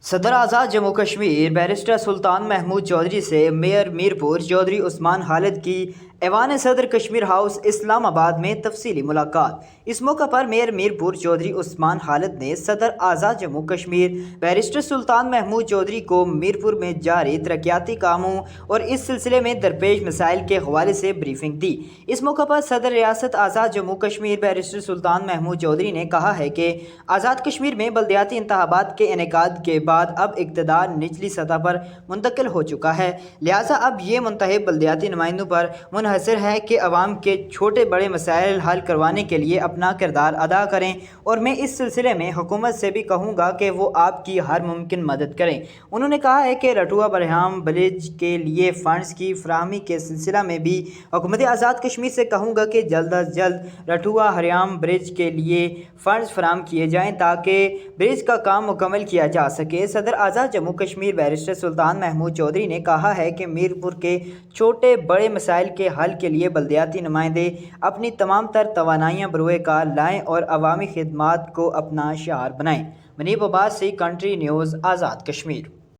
सदर आज़ाद जम्मू कश्मीर बैरिस्टर सुल्तान महमूद चौधरी से मेयर मीरपुर चौधरी उस्मान खालिद की ऐवान सदर कश्मीर हाउस इस्लामाबाद में तफसीली मुलाकात। इस मौका पर मेयर मीरपुर चौधरी उस्मान खालिद ने सदर आज़ाद जम्मू कश्मीर बैरिस्टर सुल्तान महमूद चौधरी को मीरपुर में जारी तरक्याती कामों और इस सिलसिले में दरपेश मसाइल के हवाले से ब्रीफिंग दी। इस मौका पर सदर रियासत आज़ाद जम्मू कश्मीर बैरिस्टर सुल्तान महमूद चौधरी ने कहा है कि आज़ाद कश्मीर में बल्दियाती इंतखाबात के इनेकाद के बाद अब इक़्तिदार निचली सतह पर मुंतकिल हो चुका है, लिहाजा अब ये मुंतखब बल्दियाती नुमाइंदों पर मुनहसर है कि अवाम के छोटे बड़े मसाइल हल करवाने के लिए अपना किरदार अदा करें। और मैं इस सिलसिले में हुकूमत से भी कहूँगा कि वो आपकी हर मुमकिन मदद करें। उन्होंने कहा है कि रठुआ बरहाम ब्रिज के लिए फ़ंड्स की फराहमी के सिलसिला में भी हुकूमत आज़ाद कश्मीर से कहूँगा कि जल्द अज जल्द रठुआ हरियाम ब्रिज के लिए फ़ंड्स फराहम किए जाएँ ताकि ब्रिज का काम मुकम्मल किया जा सके। सदर आज़ाद जम्मू कश्मीर बैरिस्टर सुल्तान महमूद चौधरी ने कहा है कि मीरपुर के छोटे बड़े मसाइल के हल के लिए बल्दियाती नुमाइंदे अपनी तमाम तर तवानाइयाँ बरोए कार लाएँ और अवामी खिदमात को अपना शिआर बनाएँ। मुनीब अब्बास से कंट्री न्यूज़ आज़ाद कश्मीर।